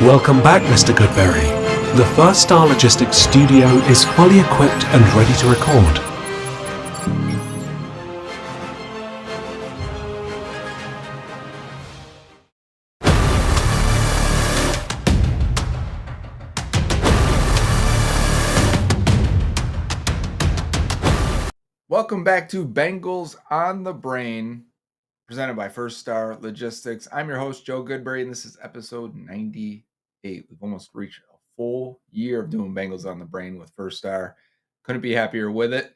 Welcome back, Mr. Goodberry. The First Star Logistics studio is fully equipped and ready to record. Welcome back to Bengals on the Brain, presented by First Star Logistics. I'm your host, Joe Goodberry, and this is episode 98. We've almost reached a full year of doing Bengals on the Brain with First Star. Couldn't be happier with it.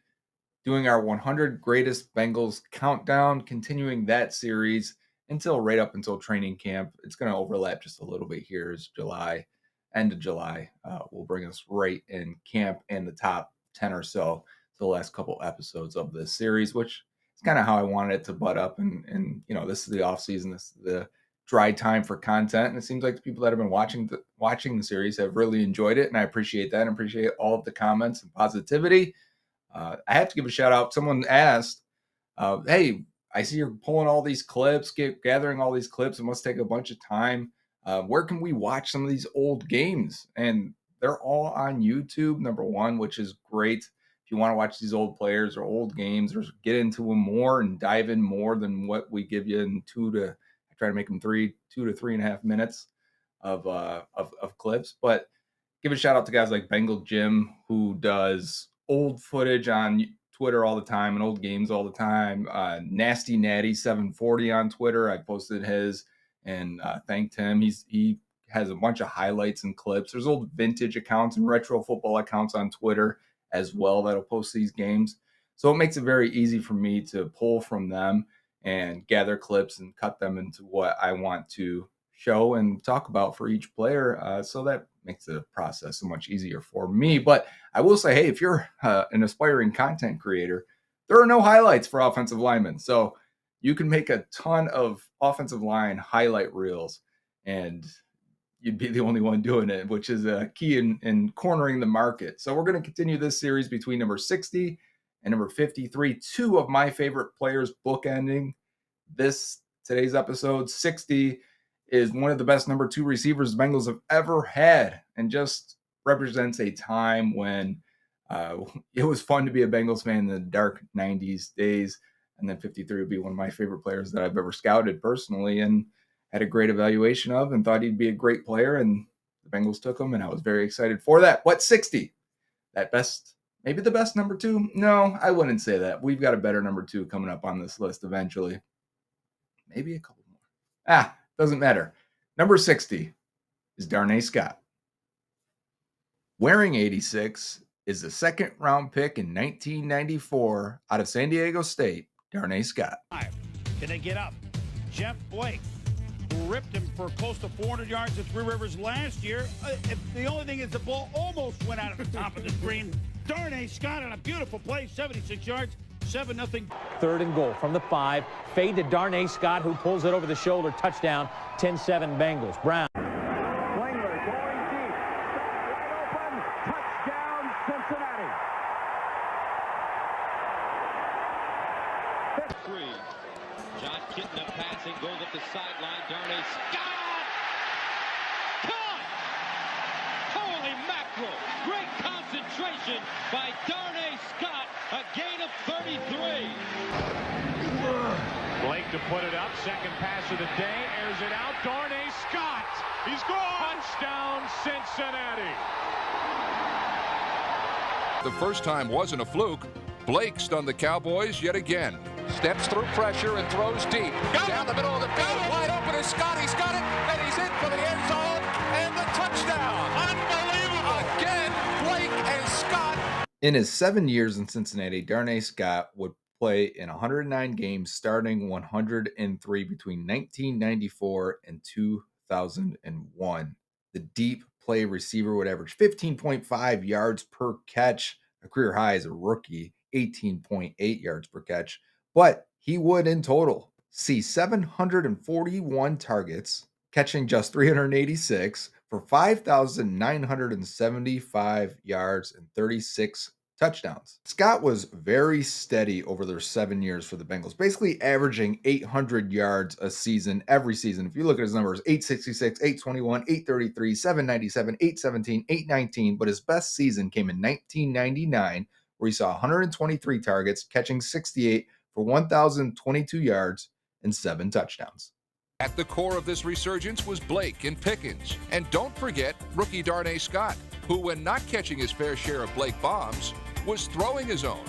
Doing our 100 Greatest Bengals Countdown, continuing that series right up until training camp. It's going to overlap just a little bit here as July, end of July. Will bring us right in camp and the top 10 or so. The last couple episodes of this series, which is kind of how I wanted it to butt up. And you know, this is the off season, this is the dry time for content. And it seems like the people that have been watching the series have really enjoyed it. And I appreciate that and appreciate all of the comments and positivity. I have to give a shout out. Someone asked, hey, I see you're pulling all these clips, gathering all these clips. It must take a bunch of time. Where can we watch some of these old games? And they're all on YouTube, number one, which is great. If you want to watch these old players or old games or get into them more and dive in more than what we give you in I try to make them 2 to 3.5 minutes of clips. But give a shout out to guys like Bengal Jim, who does old footage on Twitter all the time and old games all the time. Nasty Natty 740 on Twitter. I posted his and thanked him. He has a bunch of highlights and clips. There's old vintage accounts and retro football accounts on Twitter as well that'll post these games. So it makes it very easy for me to pull from them and gather clips and cut them into what I want to show and talk about for each player. So that makes the process so much easier for me. But I will say, hey, if you're an aspiring content creator, there are no highlights for offensive linemen. So you can make a ton of offensive line highlight reels and you'd be the only one doing it, which is a key in cornering the market. So we're going to continue this series between number 60 and number 53. Two of my favorite players bookending today's episode. 60 is one of the best number 2 receivers the Bengals have ever had and just represents a time when it was fun to be a Bengals fan in the dark 90s days. And then 53 would be one of my favorite players that I've ever scouted personally and had a great evaluation of and thought he'd be a great player. And the Bengals took him, and I was very excited for that. But 60, maybe the best number 2? No, I wouldn't say that. We've got a better number 2 coming up on this list eventually. Maybe a couple more. Doesn't matter. Number 60 is Darnay Scott. Wearing 86 is the second-round pick in 1994 out of San Diego State, Darnay Scott. Can they get up? Jeff Blake, who ripped him for close to 400 yards at Three Rivers last year. The only thing is the ball almost went out of the top of the screen. Darnay Scott on a beautiful play, 76 yards, 7-0. 3rd and goal from the 5. Fade to Darnay Scott, who pulls it over the shoulder. Touchdown, 10-7 Bengals. Brown. Klingler going deep. Wide open. Touchdown, Cincinnati. 3. John Kitna passing, goes up the sideline. Darnay Scott! Caught! Holy mackerel! Great concentration by Darnay Scott. A gain of 33. Blake to put it up. Second pass of the day. Airs it out. Darnay Scott. He's gone. Touchdown, Cincinnati. The first time wasn't a fluke. Blake stunned the Cowboys yet again. Steps through pressure and throws deep. Down the middle of the field. Wide open is Scott. He's got it. And he's in for the end zone. And the touchdown. Unbelievable. Again, Blake and Scott. In his 7 years in Cincinnati, Darnay Scott would play in 109 games, starting 103 between 1994 and 2001. The deep play receiver would average 15.5 yards per catch, a career high as a rookie, 18.8 yards per catch. But he would in total see 741 targets, catching just 386 for 5,975 yards and 36 touchdowns. Scott was very steady over their 7 years for the Bengals, basically averaging 800 yards a season every season. If you look at his numbers, 866, 821, 833, 797, 817, 819, but his best season came in 1999, where he saw 123 targets, catching 68 for 1,022 yards and 7 touchdowns. At the core of this resurgence was Blake and Pickens. And don't forget rookie Darnay Scott, who, when not catching his fair share of Blake bombs, was throwing his own.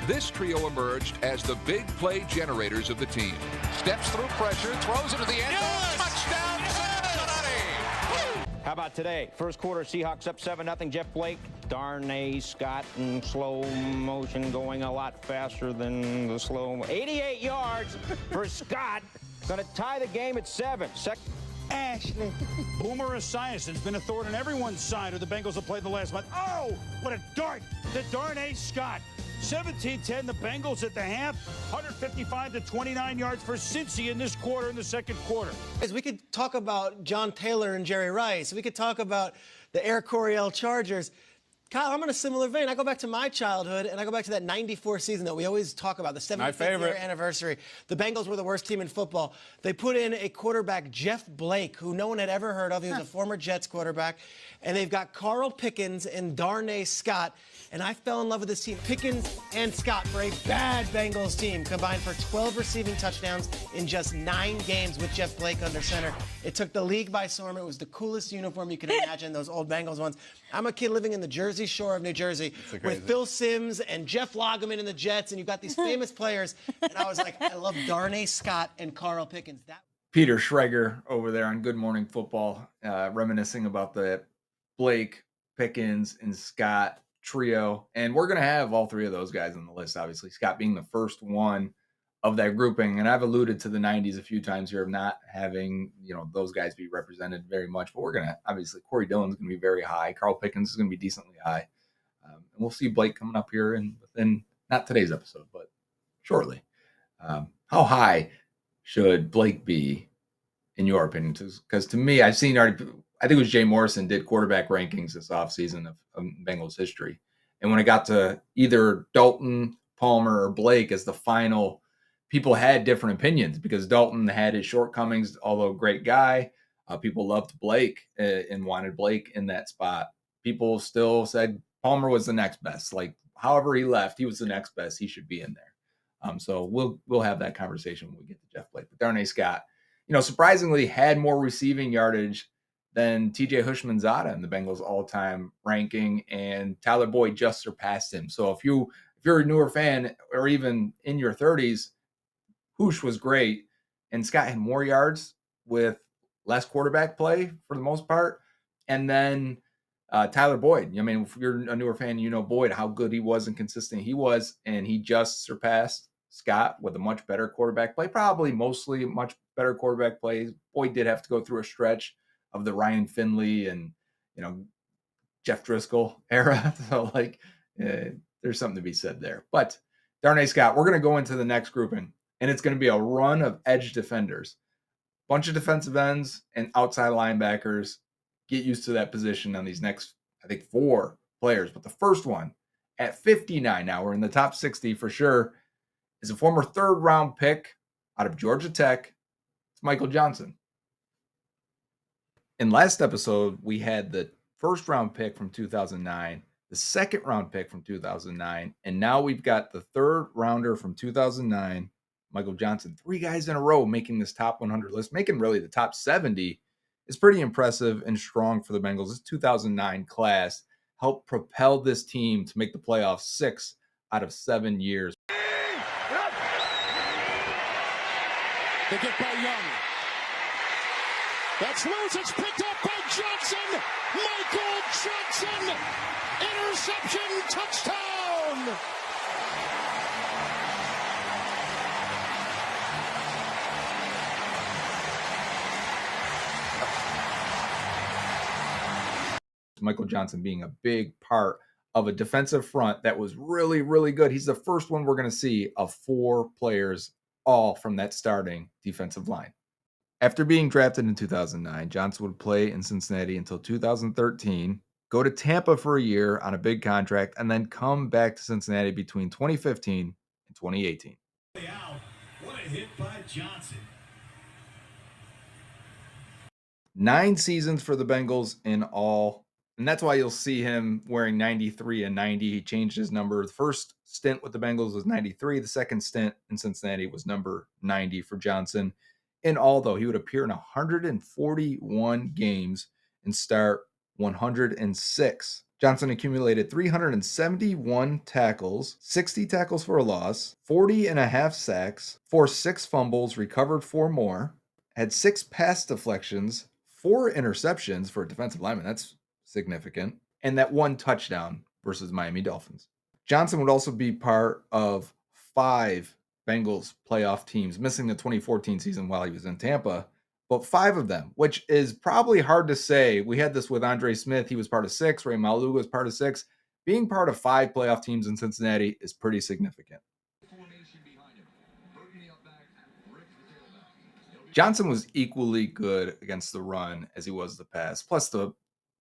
This trio emerged as the big play generators of the team. Steps through pressure, throws into the end zone. Touchdown, Cincinnati! How about today? First quarter, Seahawks up 7-0. Jeff Blake, Darnay Scott in slow motion, going a lot faster than the slow. 88 yards for Scott. Going to tie the game at 7. Ashley. Boomer Esiason's been a thorn in everyone's side of the Bengals have played the last month. Oh, what a dart to Darnay Scott. 17-10, the Bengals at the half, 155 to 29 yards for Cincy in this quarter, in the second quarter. We could talk about John Taylor and Jerry Rice. We could talk about the Air Coryell Chargers. Kyle, I'm in a similar vein. I go back to my childhood, and I go back to that 94 season that we always talk about, the 75th year anniversary. The Bengals were the worst team in football. They put in a quarterback, Jeff Blake, who no one had ever heard of. He was a former Jets quarterback. And they've got Carl Pickens and Darnay Scott. And I fell in love with this team. Pickens and Scott for a bad Bengals team combined for 12 receiving touchdowns in just 9 games with Jeff Blake under center. It took the league by storm. It was the coolest uniform you could imagine, those old Bengals ones. I'm a kid living in the Jersey Shore of New Jersey with Phil Simms and Jeff Lageman in the Jets, and you've got these famous players. And I was like, I love Darnay Scott and Carl Pickens. Peter Schrager over there on Good Morning Football, reminiscing about the Blake, Pickens, and Scott trio. And we're going to have all 3 of those guys on the list, obviously. Scott being the first one of that grouping. And I've alluded to the 90s a few times here of not having, those guys be represented very much. But we're going to, obviously, Corey Dillon's going to be very high. Carl Pickens is going to be decently high. And we'll see Blake coming up here within, not today's episode, but shortly. How high should Blake be, in your opinion? Because to me, I've seen already, I think it was Jay Morrison did quarterback rankings this offseason of Bengals history. And when it got to either Dalton, Palmer, or Blake as the final, people had different opinions because Dalton had his shortcomings, although great guy. People loved Blake and wanted Blake in that spot. People still said Palmer was the next best. Like, however he left, he was the next best. He should be in there. So we'll have that conversation when we get to Jeff Blake. But Darnay Scott, surprisingly had more receiving yardage than TJ Hushmanzada in the Bengals all-time ranking, and Tyler Boyd just surpassed him. So if you're a newer fan or even in your 30s, Hush was great, and Scott had more yards with less quarterback play for the most part. And then Tyler Boyd. I mean, if you're a newer fan, Boyd, how good he was and consistent he was, and he just surpassed Scott with a much better quarterback play, probably mostly much better quarterback play. Boyd did have to go through a stretch of the Ryan Finley and, Jeff Driscoll era. So, there's something to be said there. But Darnay Scott, we're going to go into the next grouping, and it's going to be a run of edge defenders. Bunch of defensive ends and outside linebackers. Get used to that position on these next, I think, 4 players. But the first one, at 59 now, we're in the top 60 for sure, is a former 3rd-round pick out of Georgia Tech. It's Michael Johnson. In last episode, we had the 1st-round pick from 2009, the 2nd-round pick from 2009, and now we've got the 3rd-rounder from 2009, Michael Johnson. 3 guys in a row making this top 100 list, making really the top 70 is pretty impressive and strong for the Bengals. This 2009 class helped propel this team to make the playoffs 6 out of 7 years. They get by Young. That's loose. It's picked up by Johnson. Michael Johnson. Interception. Touchdown. Michael Johnson being a big part of a defensive front that was really, really good. He's the first one we're going to see of 4 players, all from that starting defensive line. After being drafted in 2009, Johnson would play in Cincinnati until 2013, go to Tampa for a year on a big contract, and then come back to Cincinnati between 2015 and 2018. What a hit by Johnson. 9 seasons for the Bengals in all. And that's why you'll see him wearing 93 and 90. He changed his number. The first stint with the Bengals was 93. The second stint in Cincinnati was number 90 for Johnson. In all, though, he would appear in 141 games and start 106. Johnson accumulated 371 tackles, 60 tackles for a loss, 40 and a half sacks, forced 6 fumbles, recovered 4 more, had 6 pass deflections, 4 interceptions for a defensive lineman. That's significant. And that 1 touchdown versus Miami Dolphins. Johnson would also be part of 5 Bengals playoff teams, missing the 2014 season while he was in Tampa, but 5 of them, which is probably hard to say. We had this with Andre Smith. He was part of 6. Ray Maluga was part of 6. Being part of 5 playoff teams in Cincinnati is pretty significant. Johnson was equally good against the run as he was the pass, plus the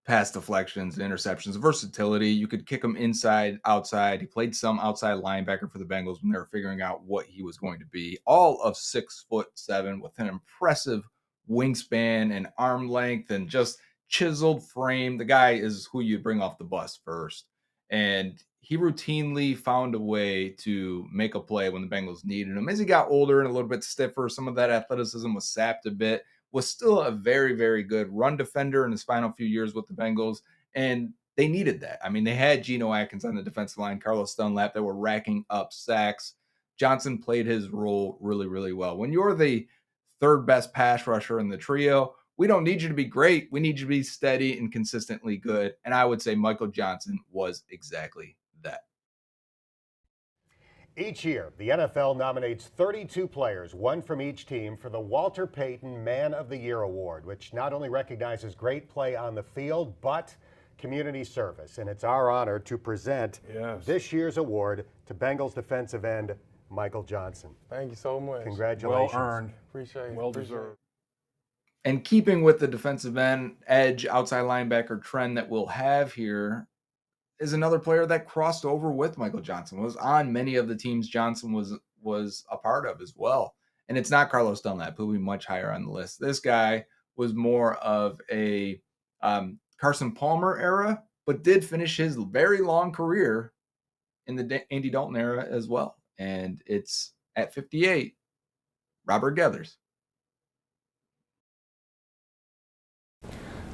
pass deflections, interceptions, versatility. You could kick him inside, outside. He played some outside linebacker for the Bengals when they were figuring out what he was going to be. All of 6'7" with an impressive wingspan and arm length and just chiseled frame. The guy is who you bring off the bus first. And he routinely found a way to make a play when the Bengals needed him. As he got older and a little bit stiffer, some of that athleticism was sapped a bit. Was still a very, very good run defender in his final few years with the Bengals, and they needed that. I mean, they had Geno Atkins on the defensive line, Carlos Dunlap, that were racking up sacks. Johnson played his role really, really well. When you're the 3rd best pass rusher in the trio, we don't need you to be great. We need you to be steady and consistently good, and I would say Michael Johnson was exactly that. Each year, the NFL nominates 32 players, 1 from each team, for the Walter Payton Man of the Year Award, which not only recognizes great play on the field, but community service. And it's our honor to present this year's award to Bengals defensive end Michael Johnson. Thank you so much. Congratulations. Well earned. Appreciate it. Well deserved. And keeping with the defensive end, edge, outside linebacker trend that we'll have here, is another player that crossed over with Michael Johnson, was on many of the teams Johnson was a part of as well. And it's not Carlos Dunlap, who will be much higher on the list. This guy was more of a Carson Palmer era, but did finish his very long career in the Andy Dalton era as well. And it's at 58, Robert Geathers.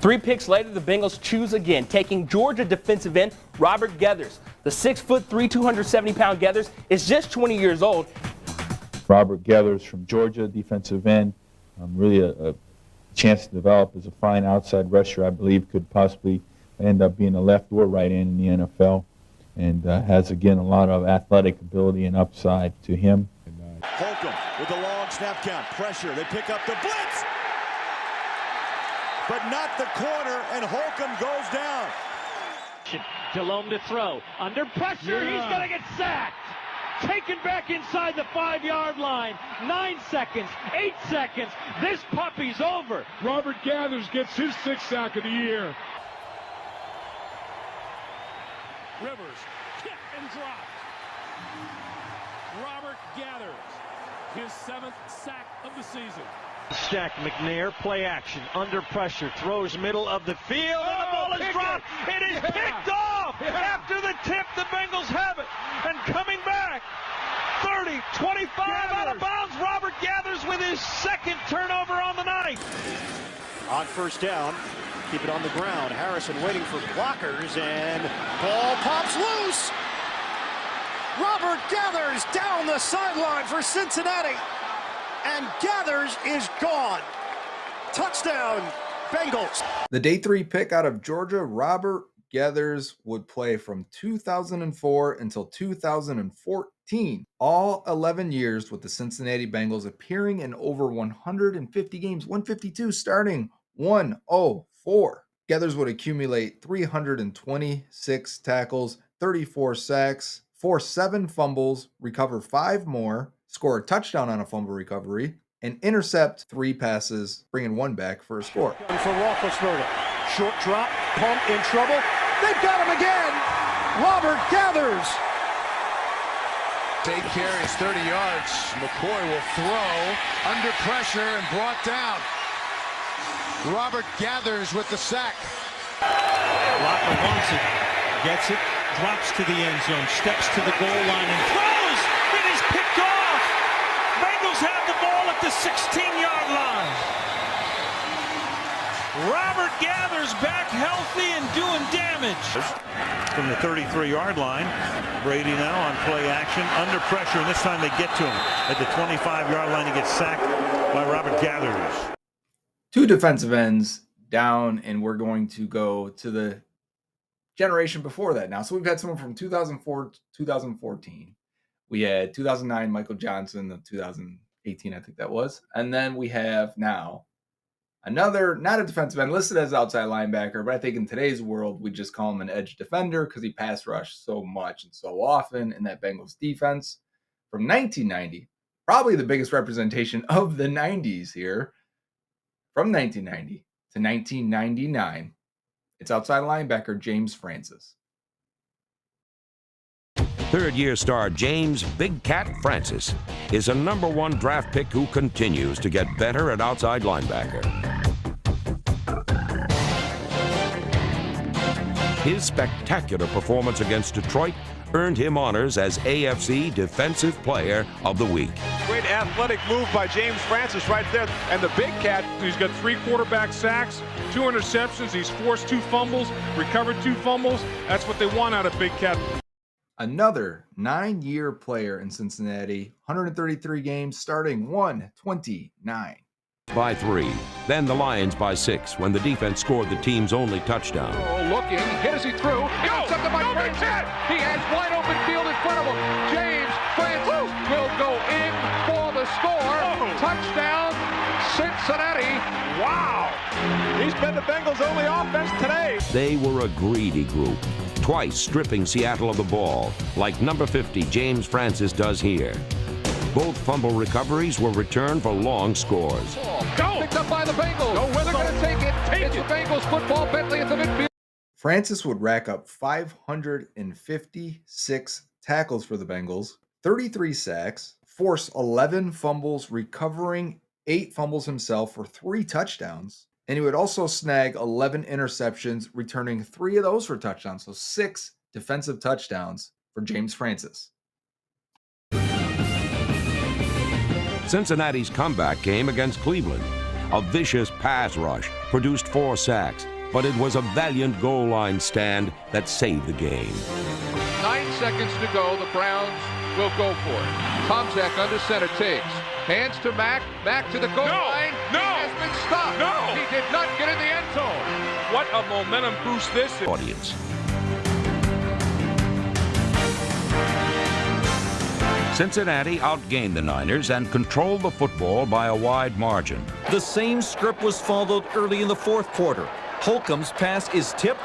3 picks later, the Bengals choose again, taking Georgia defensive end Robert Geathers. The 6'3", 270-pound Geathers is just 20 years old. Robert Geathers from Georgia, defensive end. Really a chance to develop as a fine outside rusher. I believe could possibly end up being a left or right end in the NFL, and has, again, a lot of athletic ability and upside to him. Holcomb with the long snap count. Pressure. They pick up the blitz. But not the corner, and Holcomb goes down. Delhomme to throw. Under pressure, he's going to get sacked. Taken back inside the 5-yard line. 9 seconds, 8 seconds. This puppy's over. Robert Geathers gets his 6th sack of the year. Rivers, kick and dropped. Robert Geathers, his 7th sack of the season. Stack McNair, play action, under pressure, throws middle of the field, and the ball is dropped. It is picked off after the tip. The Bengals have it, and coming back, 30, 25 out of bounds. Robert Geathers with his 2nd turnover on the night. On 1st down, keep it on the ground. Harrison waiting for blockers, and ball pops loose. Robert Geathers down the sideline for Cincinnati. And Geathers is gone. Touchdown, Bengals. The day 3 pick out of Georgia, Robert Geathers, would play from 2004 until 2014. All 11 years with the Cincinnati Bengals, appearing in over 150 games, 152 starting 104. Geathers would accumulate 326 tackles, 34 sacks, force 7 fumbles, recover 5 more, score a touchdown on a fumble recovery, and intercept 3 passes, bringing 1 back for a score. And for Roethlisberger, short drop, pump in trouble. They've got him again. Robert Geathers. 8 carries, 30 yards. McCoy will throw under pressure and brought down. Robert Geathers with the sack. Locker wants it, gets it, drops to the end zone, steps to the goal line and throws. It is picked off. Bengals have the ball at the 16-yard line. Robert Geathers back healthy and doing damage. From the 33-yard line, Brady now on play action, under pressure, and this time they get to him at the 25-yard line. He gets sacked by Robert Geathers. 2 defensive ends down, and we're going to go to the generation before that now. So we've had someone from 2004 to 2014. We had 2009 Michael Johnson, the 2018 I think that was, and then we have now another, not a defensive end, listed as outside linebacker, but I think in today's world, we just call him an edge defender because he pass rushed so much and so often in that Bengals defense. From 1990, probably the biggest representation of the 90s here. From 1990 to 1999, it's outside linebacker James Francis. Third-year star James Big Cat Francis is a #1 draft pick who continues to get better at outside linebacker. His spectacular performance against Detroit earned him honors as AFC Defensive Player of the Week. Great athletic move by James Francis right there. And the Big Cat, he's got 3 quarterback sacks, 2 interceptions. He's forced 2 fumbles, recovered 2 fumbles. That's what they want out of Big Cat. Another 9-year player in Cincinnati, 133 games, starting 129. By 3, then the Lions by 6 when the defense scored the team's only touchdown. Oh, looking, hit as he threw. Intercepted by Francis. He has wide open field in front of him. James Francis will go in for the score. Touchdown, Cincinnati. Wow. He's been the Bengals' only offense today. They were a greedy group, twice stripping Seattle of the ball, like number 50 James Francis does here. Both fumble recoveries were returned for long scores. Go! Picked up by the Bengals. Go They're going to take it. It's the Bengals football. Bentley at the midfield. Francis would rack up 556 tackles for the Bengals, 33 sacks, force 11 fumbles, recovering 8 fumbles himself for 3 touchdowns. And he would also snag 11 interceptions, returning 3 of those for touchdowns. So 6 defensive touchdowns for James Francis. Cincinnati's comeback came against Cleveland. A vicious pass rush produced 4 sacks, but it was a valiant goal line stand that saved the game. 9 seconds to go. The Browns will go for it. Tomczak under center takes. Hands to Mack. Mack to the goal line. No! He has been stopped. No! He did not get in the end zone. What a momentum boost this is. Audience. Cincinnati outgained the Niners and controlled the football by a wide margin. The same script was followed early in the 4th quarter. Holcomb's pass is tipped.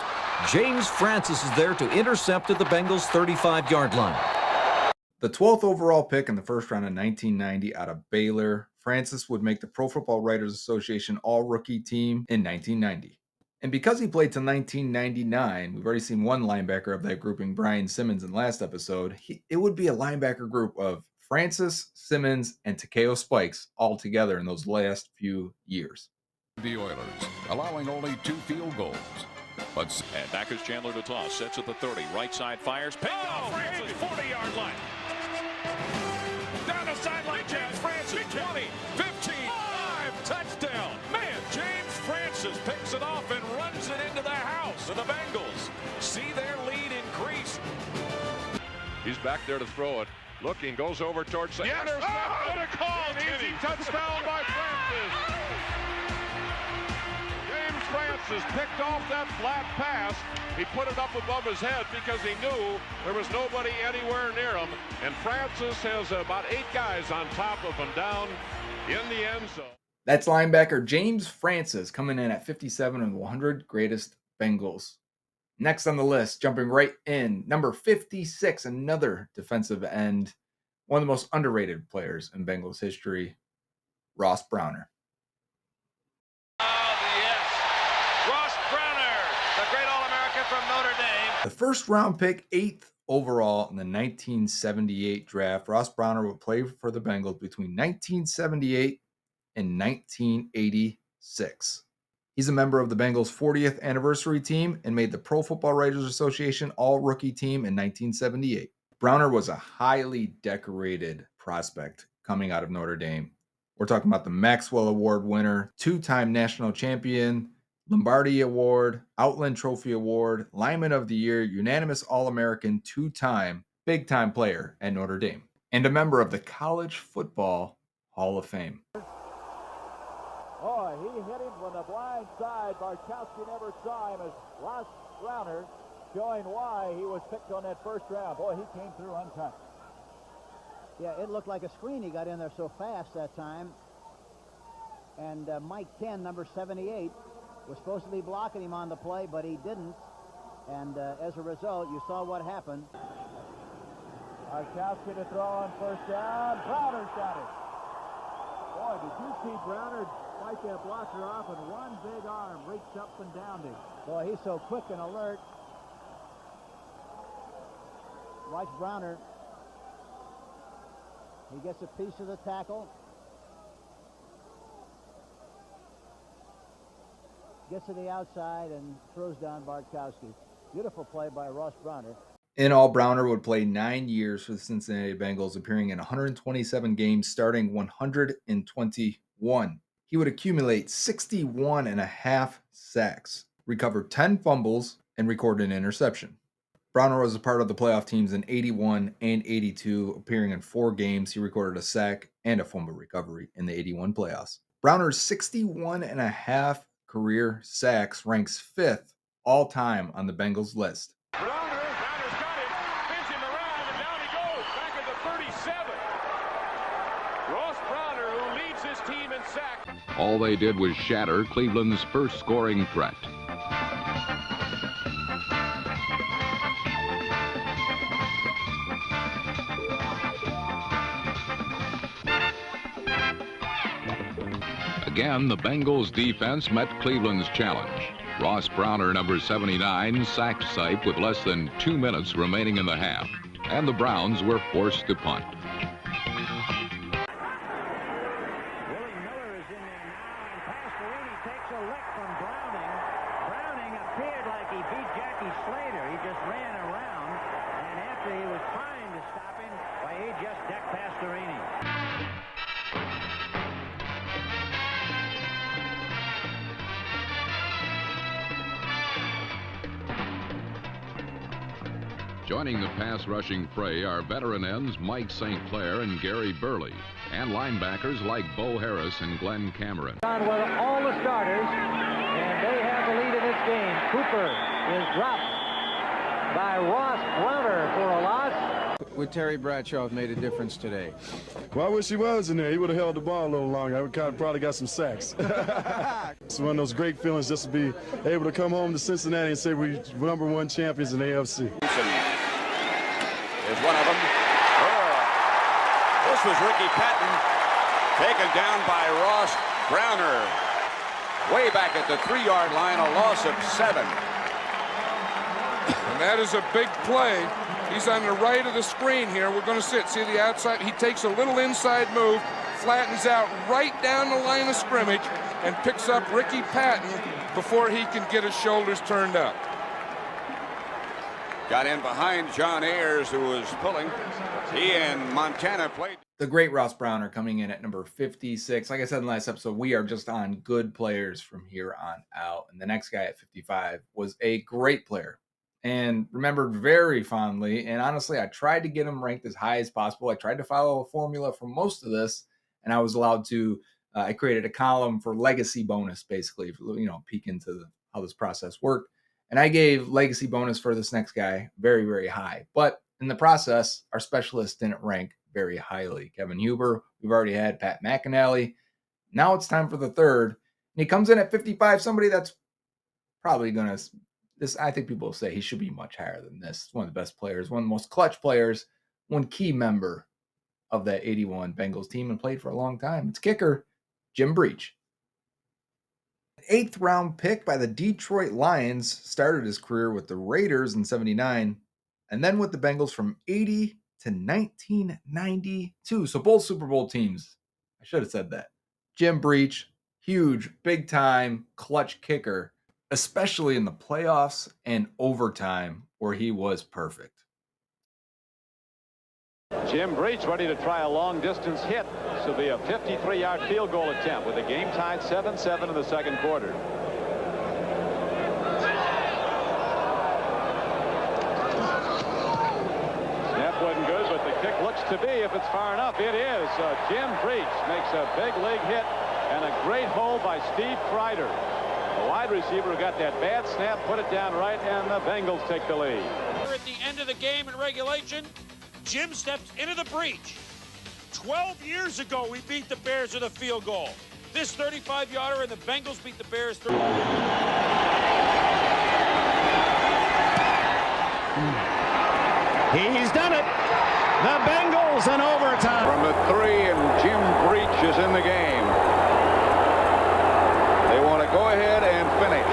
James Francis is there to intercept at the Bengals' 35-yard line. The 12th overall pick in the first round of 1990 out of Baylor, Francis would make the Pro Football Writers Association All-Rookie Team in 1990. And because he played till 1999, we've already seen one linebacker of that grouping, Brian Simmons, in last episode. It would be a linebacker group of Francis, Simmons, and Takeo Spikes all together in those last few years. The Oilers, allowing only 2 field goals. But and back is Chandler to toss. Sets at the 30. Right side fires. Picked off Francis, 40-yard line. Down the sideline, James Francis, 20, 15, 5, touchdown. Man, James Francis picks it off and runs it into the house. And the Bengals see their lead increase. He's back there to throw it. Looking, goes over towards the intercept. What a call! Easy touchdown by Francis. James Francis picked off that flat pass. He put it up above his head because he knew there was nobody anywhere near him. And Francis has about 8 guys on top of him down in the end zone. That's linebacker James Francis coming in at 57 of the 100 greatest Bengals. Next on the list, jumping right in, number 56, another defensive end, one of the most underrated players in Bengals history, Ross Browner. Ross Browner, the great All-American from Notre Dame. The first round pick, 8th overall in the 1978 draft, Ross Browner would play for the Bengals between 1978 and 1986. He's a member of the Bengals' 40th anniversary team and made the Pro Football Writers Association All-Rookie Team in 1978. Browner was a highly decorated prospect coming out of Notre Dame. We're talking about the Maxwell Award winner, 2-time national champion, Lombardi Award, Outland Trophy Award, Lineman of the Year, unanimous All-American, 2-time big-time player at Notre Dame, and a member of the College Football Hall of Fame. Oh, he hit him from the blind side. Barkowski never saw him as Ross Browner showing why he was picked on that first round. Boy, he came through untouched. Yeah, it looked like a screen. He got in there so fast that time. And Mike Ken, number 78, was supposed to be blocking him on the play, but he didn't. And as a result, you saw what happened. Barkowski to throw on first down. Browner's got it. Boy, did you see Browner fight that blocker off, and one big arm reached up and down him. Boy, he's so quick and alert. Watch Browner. He gets a piece of the tackle. Gets to the outside and throws down Barkowski. Beautiful play by Ross Browner. In all, Browner would play 9 years for the Cincinnati Bengals, appearing in 127 games, starting 121. He would accumulate 61 and a half sacks, recovered 10 fumbles, and recorded an interception. Browner was a part of the playoff teams in 81 and 82, appearing in 4 games. He recorded a sack and a fumble recovery in the 81 playoffs. Browner's 61 and a half career sacks ranks 5th all-time on the Bengals list. Browner's got him, spins him around, and down he goes, back at the 37. Ross Browner, who leads his team in sacks. All they did was shatter Cleveland's first scoring threat. Again, the Bengals defense met Cleveland's challenge. Ross Browner, number 79, sacked Sipe with less than 2 minutes remaining in the half, and the Browns were forced to punt. Willie Miller is in there now, and Pastorini takes a lick from Browning. Browning appeared like he beat Jackie Slater. He just ran around, and after he was trying to stop him, why, he just decked Pastorini. Joining the pass-rushing fray are veteran ends Mike St. Clair and Gary Burley, and linebackers like Bo Harris and Glenn Cameron. On with all the starters, and they have the lead in this game. Cooper is dropped by Ross Browner for a loss. Would Terry Bradshaw have made a difference today? Well, I wish he was in there. He would have held the ball a little longer. I would probably got some sacks. It's one of those great feelings just to be able to come home to Cincinnati and say we're #1 champions in the AFC. Is one of them. This was Ricky Patton, taken down by Ross Browner. Way back at the 3-yard line, a loss of 7. And that is a big play. He's on the right of the screen here. We're going to see the outside. He takes a little inside move, flattens out right down the line of scrimmage, and picks up Ricky Patton before he can get his shoulders turned up. Got in behind John Ayers, who was pulling. He and Montana played. The great Ross Browner coming in at number 56. Like I said in the last episode, we are just on good players from here on out. And the next guy at 55 was a great player and remembered very fondly. And honestly, I tried to get him ranked as high as possible. I tried to follow a formula for most of this, and I was allowed to, I created a column for legacy bonus, basically, peek into how this process worked. And I gave legacy bonus for this next guy very, very high. But in the process, our specialists didn't rank very highly. Kevin Huber, we've already had Pat McInally. Now it's time for the third. And he comes in at 55, somebody that's probably going to I think people will say he should be much higher than this. One of the best players, one of the most clutch players, one key member of that 81 Bengals team and played for a long time. It's kicker Jim Breech. 8th round pick by the Detroit Lions, started his career with the Raiders in 79 and then with the Bengals from 80 to 1992. So both Super Bowl teams. I should have said that. Jim Breech, huge, big time clutch kicker, especially in the playoffs and overtime where he was perfect. Jim Breech ready to try a long-distance hit. This will be a 53-yard field goal attempt with the game tied 7-7 in the second quarter. Snap wasn't good, but the kick looks to be, if it's far enough, it is. Jim Breech makes a big league hit and a great hole by Steve Kreider. The wide receiver who got that bad snap, put it down right, and the Bengals take the lead. We're at the end of the game in regulation. Jim steps into the breach. 12 years ago, we beat the Bears with a field goal. This 35-yarder, and the Bengals beat the Bears 30. He's done it. The Bengals in overtime. From the 3, and Jim Breech is in the game. They want to go ahead and finish.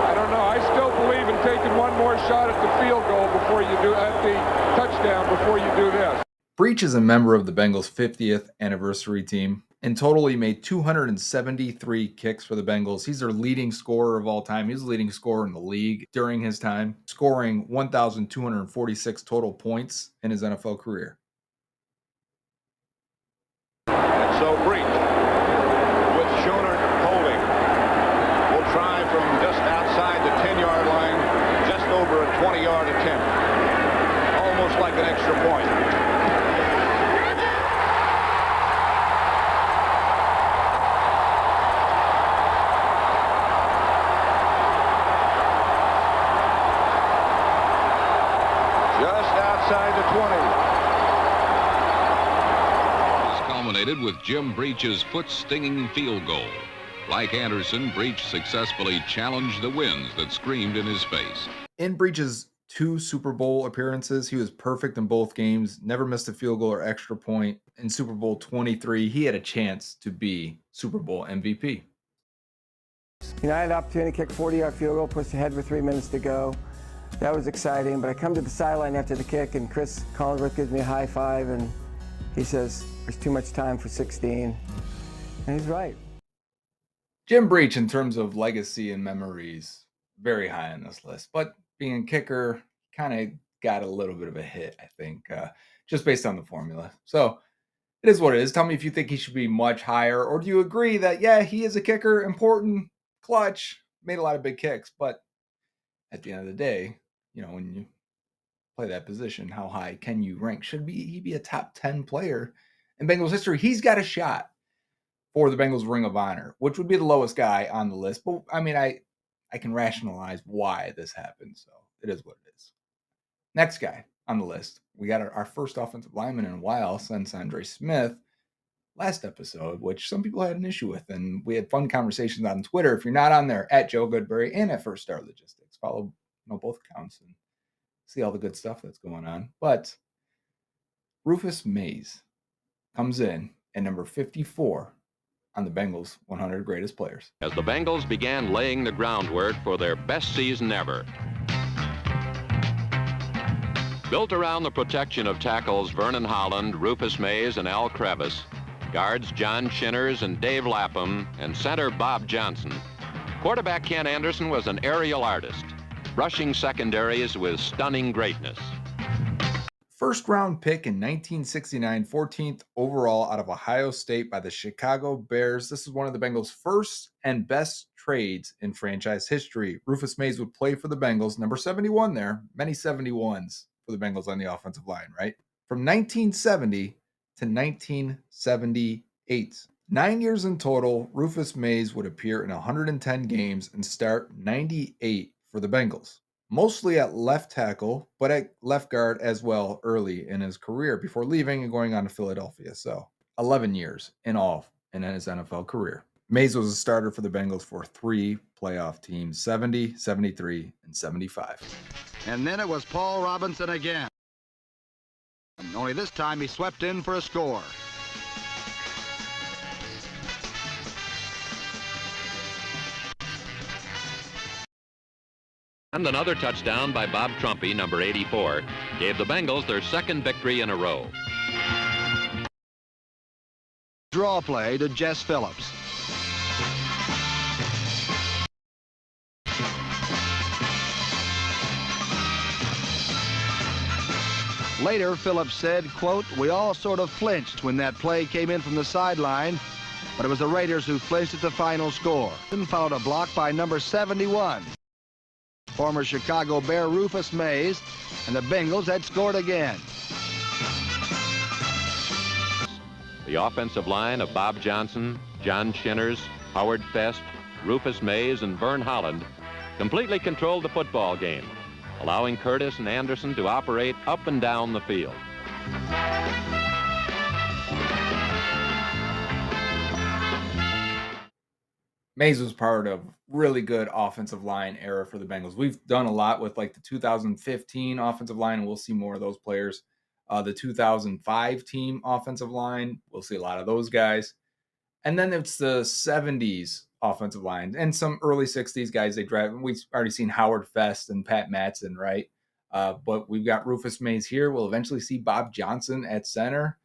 I don't know. I still believe in taking one more shot at the field goal before you do at the touchdown before you do this. Breech is a member of the Bengals' 50th anniversary team. In total, he made 273 kicks for the Bengals. He's their leading scorer of all time. He was the leading scorer in the league during his time, scoring 1,246 total points in his NFL career. And so Breech with Schoner holding will try from just outside the 10-yard line, just over a 20-yard attempt. Almost like an extra point. Outside the 20. This culminated with Jim Breech's foot-stinging field goal. Like Anderson, Breech successfully challenged the winds that screamed in his face. In Breech's 2 Super Bowl appearances, he was perfect in both games, never missed a field goal or extra point. In Super Bowl 23, he had a chance to be Super Bowl MVP. I had the opportunity to kick a 40-yard field goal, push ahead with 3 minutes to go. That was exciting, but I come to the sideline after the kick, and Chris Collinsworth gives me a high five, and he says, there's too much time for 16. And he's right. Jim Breech, in terms of legacy and memories, very high on this list. But being a kicker, kind of got a little bit of a hit, I think, just based on the formula. So it is what it is. Tell me if you think he should be much higher, or do you agree that, yeah, he is a kicker, important, clutch, made a lot of big kicks, but at the end of the day, you know, when you play that position, how high can you rank? Should he be a top 10 player in Bengals history? He's got a shot for the Bengals Ring of Honor, which would be the lowest guy on the list. But I mean, I can rationalize why this happened, so it is what it is. Next guy on the list, we got our first offensive lineman in a while since Andre Smith last episode, which some people had an issue with, and we had fun conversations on Twitter. If you're not on there, at Joe Goodberry and at First Star Logistics, follow both accounts and see all the good stuff that's going on. But Rufus Maize comes in at number 54 on the Bengals 100 Greatest Players. As the Bengals began laying the groundwork for their best season ever. Built around the protection of tackles Vernon Holland, Rufus Maize, and Al Crevice, guards John Shinners and Dave Lapham, and center Bob Johnson, quarterback Ken Anderson was an aerial artist, rushing secondaries with stunning greatness. First round pick in 1969, 14th overall out of Ohio State by the Chicago Bears. This is one of the Bengals' first and best trades in franchise history. Rufus Maize would play for the Bengals, number 71 there, many 71s for the Bengals on the offensive line, right? From 1970 to 1978. 9 years in total, Rufus Maize would appear in 110 games and start 98 for the Bengals. Mostly at left tackle, but at left guard as well early in his career before leaving and going on to Philadelphia. So 11 years in all in his NFL career. Maize was a starter for the Bengals for 3 playoff teams, 70, 73, and 75. And then it was Paul Robinson again. Only this time he swept in for a score. And another touchdown by Bob Trumpy, number 84, gave the Bengals their second victory in a row. Draw play to Jess Phillips. Later, Phillips said, quote, "We all sort of flinched when that play came in from the sideline, but it was the Raiders who flinched at the final score." Then followed a block by number 71. Former Chicago Bear Rufus Maize, and the Bengals had scored again. The offensive line of Bob Johnson, John Shinners, Howard Fest, Rufus Maize, and Vern Holland completely controlled the football game, allowing Curtis and Anderson to operate up and down the field. Maize was part of really good offensive line era for the Bengals. We've done a lot with like the 2015 offensive line, and we'll see more of those players. The 2005 team offensive line, we'll see a lot of those guys. And then it's the 70s offensive line and some early 60s guys they drafted. We've already seen Howard Fest and Pat Matson, right? But we've got Rufus Maize here. We'll eventually see Bob Johnson at center.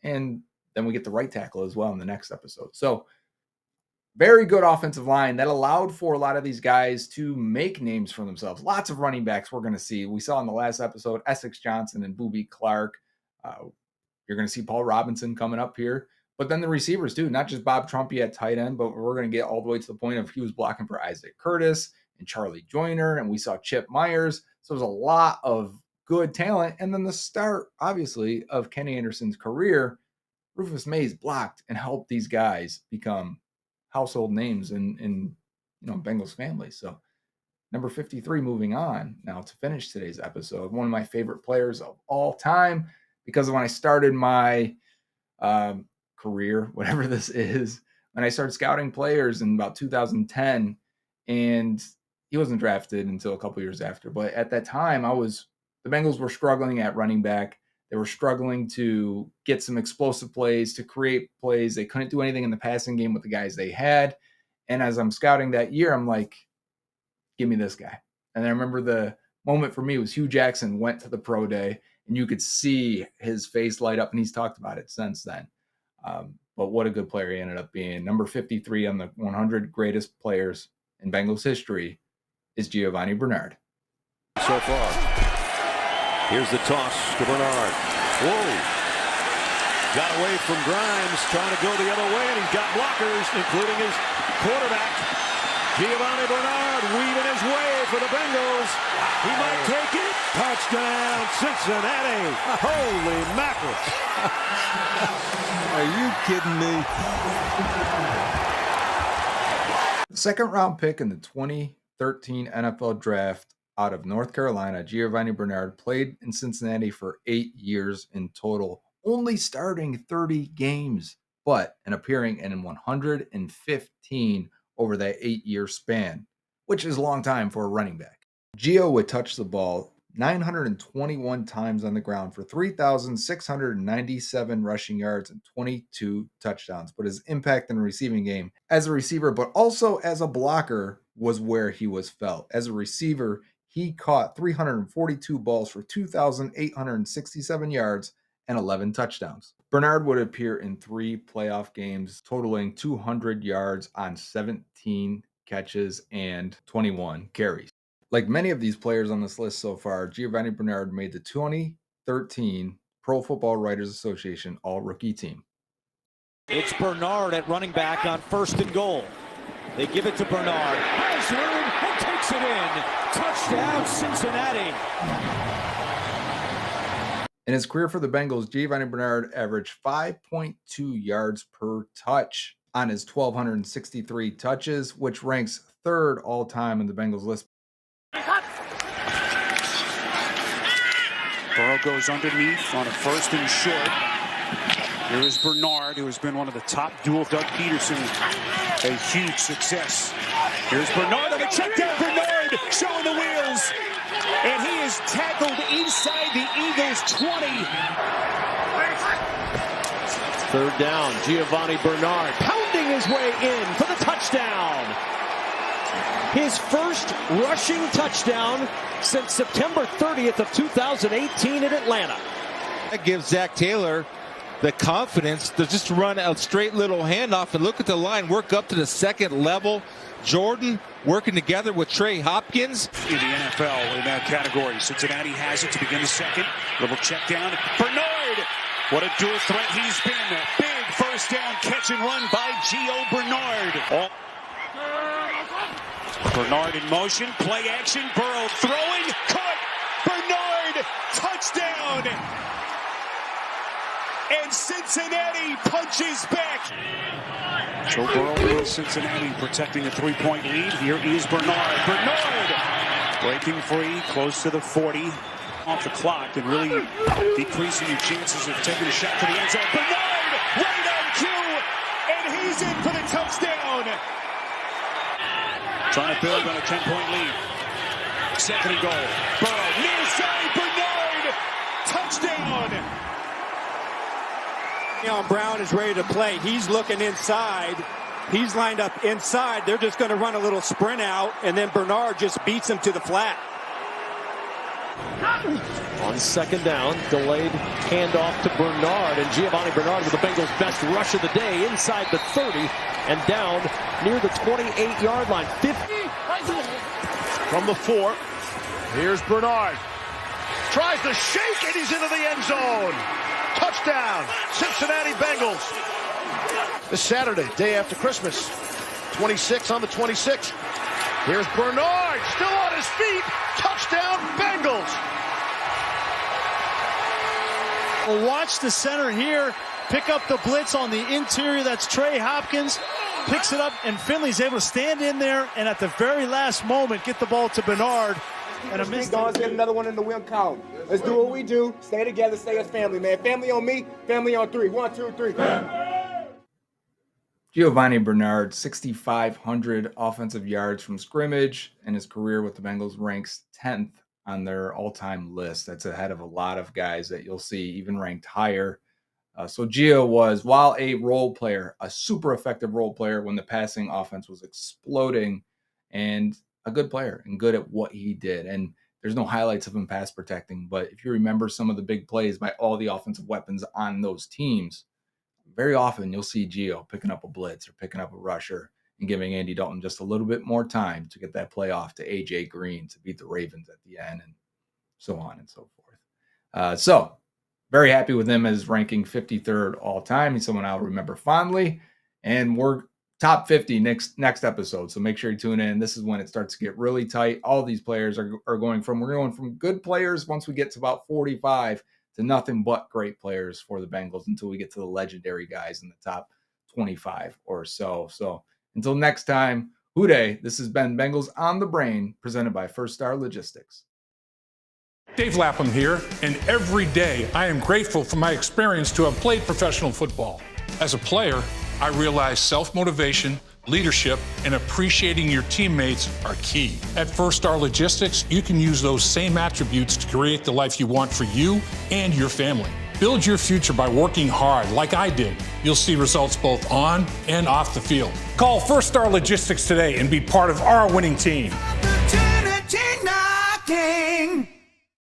And then we get the right tackle as well in the next episode. So very good offensive line that allowed for a lot of these guys to make names for themselves. Lots of running backs we're going to see. We saw in the last episode, Essex Johnson and Boobie Clark. You're going to see Paul Robinson coming up here. But then the receivers too, not just Bob Trumpy at tight end, but we're going to get all the way to the point of he was blocking for Isaac Curtis and Charlie Joyner, and we saw Chip Myers. So there's a lot of good talent. And then the start, obviously, of Kenny Anderson's career, Rufus Maize blocked and helped these guys become household names in Bengals family. So number 53, moving on now to finish today's episode, one of my favorite players of all time, because when I started my career, whatever this is, when I started scouting players in about 2010, and he wasn't drafted until a couple years after, but at that time the Bengals were struggling at running back. They were struggling to get some explosive plays, to create plays. They couldn't do anything in the passing game with the guys they had. And as I'm scouting that year, I'm like, give me this guy. And I remember the moment for me was Hugh Jackson went to the pro day, and you could see his face light up, and he's talked about it since then. But what a good player he ended up being. Number 53 on the 100 greatest players in Bengals history is Gio Bernard. So far. Here's the toss to Bernard. Whoa. Got away from Grimes, trying to go the other way, and he's got blockers, including his quarterback. Gio Bernard weaving his way for the Bengals. He might take it. Touchdown, Cincinnati. Holy mackerel. Are you kidding me? The second round pick in the 2013 NFL draft out of North Carolina, Gio Bernard played in Cincinnati for 8 years in total, only starting 30 games, but appearing in 115 over that 8-year span, which is a long time for a running back. Gio would touch the ball 921 times on the ground for 3,697 rushing yards and 22 touchdowns. But his impact in the receiving game as a receiver, but also as a blocker, was where he was felt. As a receiver, he caught 342 balls for 2,867 yards and 11 touchdowns. Bernard would appear in 3 playoff games, totaling 200 yards on 17 catches and 21 carries. Like many of these players on this list so far, Gio Bernard made the 2013 Pro Football Writers Association All-Rookie Team. It's Bernard at running back on 1st and goal. They give it to Bernard. Has room and takes it in. Touchdown, Cincinnati. In his career for the Bengals, Gio Bernard averaged 5.2 yards per touch on his 1,263 touches, which ranks 3rd all-time in the Bengals list. Burrow goes underneath on a 1st and short. Here is Bernard, who has been one of the top dual Doug Peterson. A huge success. Here's Bernard on the check down. Bernard showing the wheels. And he is tackled inside the Eagles' 20. Third down, Giovanni Bernard pounding his way in for the touchdown. His first rushing touchdown since September 30th of 2018 in Atlanta. That gives Zach Taylor the confidence to just run a straight little handoff and look at the line, work up to the second level. Jordan working together with Trey Hopkins. In the NFL in that category. Cincinnati has it to begin the second. Little check down. Bernard! What a dual threat he's been. Big first down catch and run by Gio Bernard. Bernard in motion. Play action. Burrow throwing. Caught. Bernard! Touchdown! And Cincinnati punches back. Joe Burrow in Cincinnati protecting a 3-point lead. Here is Bernard. Bernard breaking free, close to the 40 off the clock, and really decreasing your chances of taking a shot to the end zone. Bernard right on cue, and he's in for the touchdown. Trying to build on a 10-point lead. Second and goal. Burrow near side. Bernard touchdown. Brown is ready to play. He's looking inside. He's lined up inside. They're just going to run a little sprint out, and then Bernard just beats him to the flat. On second down, delayed handoff to Bernard, and Giovanni Bernard with the Bengals' best rush of the day inside the 30 and down near the 28-yard line. 50 From the 4. Here's Bernard. Tries to shake, and he's into the end zone. Touchdown, Cincinnati Bengals. This Saturday, day after Christmas. 26 on the 26. Here's Bernard, still on his feet. Touchdown, Bengals. Well, watch the center here pick up the blitz on the interior. That's Trey Hopkins. Picks it up, and Finley's able to stand in there and at the very last moment get the ball to Bernard. And a miss. Let's get another one in the win column. Let's do what we do. Stay together, stay as family, man. Family on me, family on 3. 1, 2, 3. Giovanni Bernard, 6,500 offensive yards from scrimmage, and his career with the Bengals ranks 10th on their all-time list. That's ahead of a lot of guys that you'll see even ranked higher. So Gio was, while a role player, a super effective role player when the passing offense was exploding, and a good player and good at what he did. And there's no highlights of him pass protecting, but if you remember some of the big plays by all the offensive weapons on those teams, very often you'll see Gio picking up a blitz or picking up a rusher and giving Andy Dalton just a little bit more time to get that play off to AJ Green to beat the Ravens at the end, and so on and so forth. So very happy with him as ranking 53rd all time. He's someone I'll remember fondly, and we're top 50 next episode, so make sure you tune in. This is when it starts to get really tight. All these players are going from good players once we get to about 45 to nothing but great players for the Bengals until we get to the legendary guys in the top 25 or so. So until next time, Houday, this has been Bengals on the Brain, presented by First Star Logistics. Dave Lapham here, and every day I am grateful for my experience to have played professional football. As a player, I realize self-motivation, leadership, and appreciating your teammates are key. At First Star Logistics, you can use those same attributes to create the life you want for you and your family. Build your future by working hard like I did. You'll see results both on and off the field. Call First Star Logistics today and be part of our winning team. Opportunity knocking.